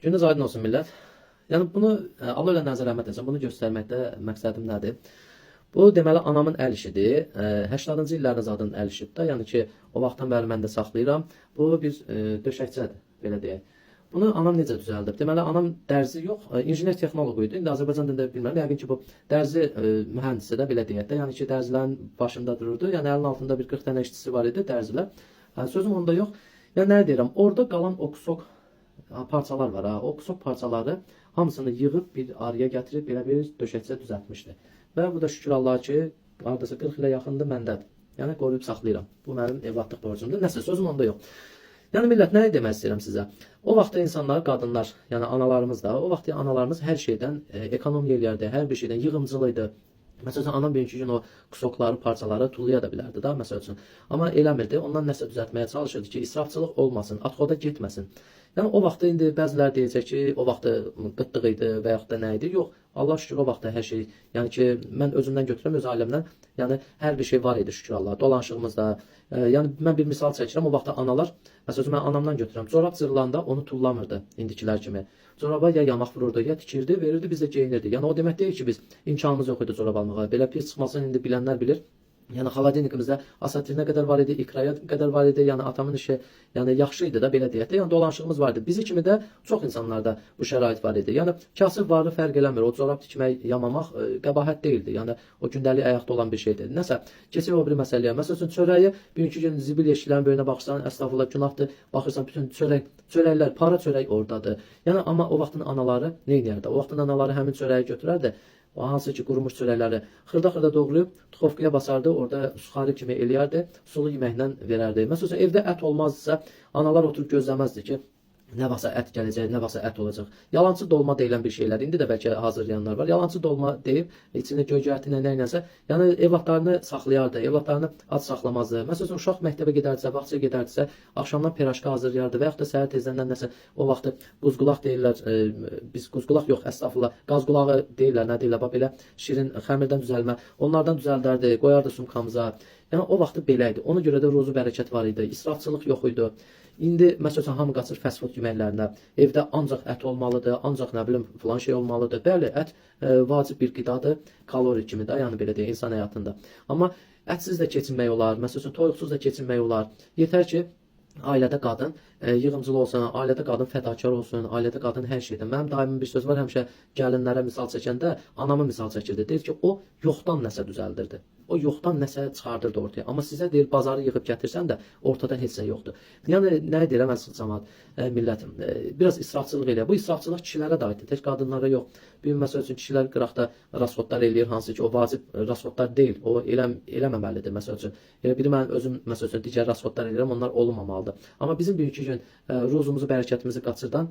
Gününüz aydın olsun millət. Yəni bunu Allah ilə nəzərə rəhmət etsin. Bunu göstərməkdə məqsədim nədir? Bu deməli anamın əl işidir. 80-cı illərin zadının əl işidir də. Yəni ki, o vaxtdan bəri mən də saxlayıram. Bu bir döşəkçədir, belə deyək. Bunu anam necə düzəldib? Deməli anam dərzi yox, injiner texnoloq idi. İndi Azərbaycan dilində bilmirəm. Yəqin ki, bu dərzi mühəndisi də belə deyək də. Yəni ki, dərzilərin başında dururdu. Yəni əlinin altında bir 40 dənə işçisi var idi dərzilər. Sözüm onda yox. Yəni nə deyirəm? Orada qalan oksok parçalar var ha. O qusok parçaları hamısını yığıb bir araya gətirib belə bir döşəkçə düzəltmişdi. Və bu da şükür Allaha ki, hardasa 40 ilə yaxındır məndədir. Yəni qoruyub saxlayıram. Bu mənim evladlıq borcumdur. Nəsə sözüm onda yox. Yəni millət nə demək istəyirəm sizə? O vaxtda insanlar, qadınlar, yəni analarımız da, o vaxtda analarımız hər şeydən ekonomiya eləyərdi, hər bir şeydən yığımcılı idi. Məsələn, anam bugünkü gün o qusokları, parçaları tullaya da bilərdi da, məsəl üçün. Amma eləmirdi, ondan nəsə düzəltməyə çalışırdı ki, israfçılıq olmasın, atxoda getməsin. Yəni o vaxtda indi bəzilər deyəcək ki, o vaxtda qıtlıq idi və yaxud da nə idi? Yox, Allah şükür o vaxtda hər şey, yəni ki, mən özümdən götürürəm, öz ailəmdən, yəni hər bir şey var idi şükür Allah, dolanışığımızda. Yəni mən bir misal çəkirəm, o vaxtda analar, məsələn, mən anamdan götürürəm, corab cırılanda onu tullamırdı indikilər kimi. Coraba ya yamaq vururdu, ya tikirdi, verirdi, biz də geyinirdi. Yəni o demək deyil ki, biz imkanımız yox idi corab almağa. Belə pis çıxmasını indi bilənlər bilir. Yəni xaladenikimizdə asatirinə qədər var idi, ikraya qədər var idi. Yəni atamın işi yəni yaxşı idi da belə deyək də. Yəni dolanışığımız var idi. Bizi kimi də çox insanlarda bu şərait var idi. Yəni kasıb varı fərq eləmir. O corab tikmək, yamamaq qəbahət deyildi. Yəni o gündəlik ayaqda olan bir şeydir. Nəsə, keçək o biri məsələyə. Məsəl üçün çörəyi bugünkü gün zibil yeşiklərin böyünə baxırsan, əstəğfurullah günahdır. Baxırsan bütün çörəklər, para çörək oradadır. Yəni amma o vaxtın anaları nə edirdi? O vaxtın anaları həmin çörəyi götürərdi. O hansı ki qurumuş çörəkləri xırda-xırda doğrayıb tuxovkaya basardı, orada suxarı kimi eləyərdi, sulu yeməklə verərdi. Məsələn, evdə ət olmazsa, analar oturub gözləməzdi ki, nə vaxtsa ət gələcək, nə vaxtsa ət olacaq. Yalancı dolma deyilən bir şeylər. İndi də bəlkə hazırlayanlar var. Yalancı dolma deyib, içində gögərtinə nə ilənsə, yəni evladlarını saxlayardı, evladlarını ac saxlamazdı. Məsələn, uşaq məktəbə gedərdisə, bağçaya gedərdisə, axşamdan piraşka hazırlayardı və yaxud da səhər tezdən nəsə o vaxtı quzqulaq deyirlər, biz quzqulaq yox, əstəğfurullah, qazqulağı deyirlər, nə deyirlər, bax belə şirin xəmirdən düzəlmə. Onlardan düzəldərdi, qoyardı sumkamıza. Yəni o vaxtı belə idi. Ona görə də ruzu bərəkət var idi, israfçılıq yox idi. İndi məsələn hamı qaçır fast food yeməklərinə. Evdə ancaq ət olmalıdır, ancaq nə bilim filan şey olmalıdır. Bəli, ət vacib bir qidadır, kalori kimi də, yəni belə deyək insan həyatında. Amma ətsiz də keçinmək olar, məsələn toyuqsuz da keçinmək olar. Yetər ki ailədə qadın yığımcılı olsun, ailədə qadın fədakar olsun, ailədə qadın hər şeydən. Mənim daimin bir söz var, həmişə gəlinlərə misal çəkəndə anamı misal çəkirdi. Deyir ki, o yoxdan nəsə düzəldirdi. O yoxdan nəsə çıxardırdı ortaya. Amma sizə deyir, bazarı yığıb gətirsən də ortadan heç nə yoxdur. Yəni, nə deyirəm, əziz cəmaət, millətim, biraz israfçılıq eləyir. Bu israfçılıq kişilərə də aiddir, tək qadınlara yox. Bir məsəl üçün, kişilər qıraqda rasxodlar eləyir, hansı ki, o vacib rasxodlar deyil, o eləməməlidir, məsəl üçün. Elə biri mən özüm, məsəl üçün, digər rasxodlar eləyirəm, onlar olmamalıdır. Amma bizim bugünkü gün ruzumuzu, bərəkətimizi qaçırdan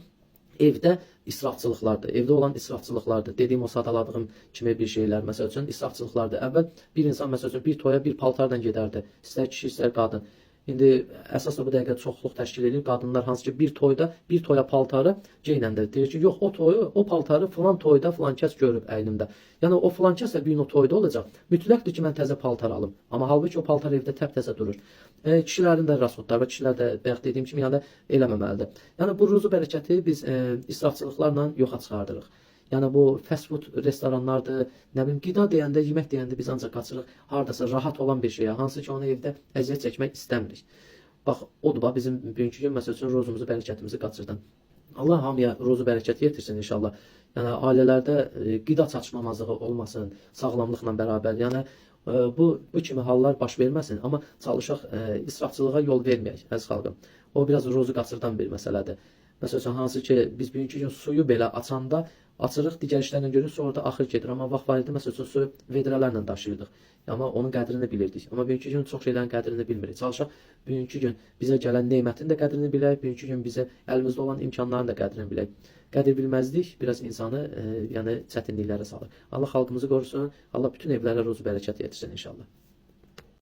evdə israfçılıqlardır. Evdə olan israfçılıqlardır. Dediyim o sadaladığım kimi bir şeylər, məsəl üçün, israfçılıqlardır. Əvvəl bir insan, məsəl üçün, bir toya bir paltarla gedərdi. İstər kişi, istər qadın. İndi əsas da bu dəqiqə çoxluq təşkil edir. Qadınlar hansı ki bir toyda bir toya paltarı geyinəndə deyir ki, yox o toyu, o paltarı filan toyda filan kəs görüb əynimdə. Yəni o filan kəs də bir gün o toyda olacaq. Mütləqdir ki mən təzə paltar alım. Amma halbuki o paltar evdə təp-təzə durur. Kişilərin də rasxodları var, kişilər də bayaq dediyim kimi yəni eləməməlidir. Yəni bu ruzu bərəkəti biz israfçılıqlarla yoxa çıxardırıq. Yəni bu fast food restoranlardır, nə bilim qida deyəndə, yemək deyəndə biz ancaq qaçırıq hardasa rahat olan bir şeyə, hansı ki onu evdə əziyyət çəkmək istəmirik. Bax, odur bax bizim bugünkü gün məsəl üçün ruzumuzu, bərəkətimizi qaçırdan. Allah hamıya ruzu bərəkət yetirsin inşallah. Yəni ailələrdə qida çatışmamazlığı olmasın, sağlamlıqla bərabər. Yəni bu kimi hallar baş verməsin, amma çalışaq israfçılığa yol verməyək, əziz xalqım. O biraz ruzu qaçırdan bir məsələdir. Məsələn, hansı ki, biz bugünkü gün suyu belə açanda açırıq, digər işlərlə görürük, sonra da axır gedir. Amma vaxt var idi, məsələn, suyu vedrələrlə daşıyırdıq. Amma onun qədrini bilirdik. Amma bugünkü gün çox şeylərin qədrini bilmirik. Çalışaq, bugünkü gün bizə gələn nemətin də qədrini bilək, bugünkü gün bizə əlimizdə olan imkanların da qədrini bilək. Qədir bilməzlik biraz insanı yəni çətinliklərə salır. Allah xalqımızı qorusun, Allah bütün evlərə ruzu bərəkət yetirsin inşallah.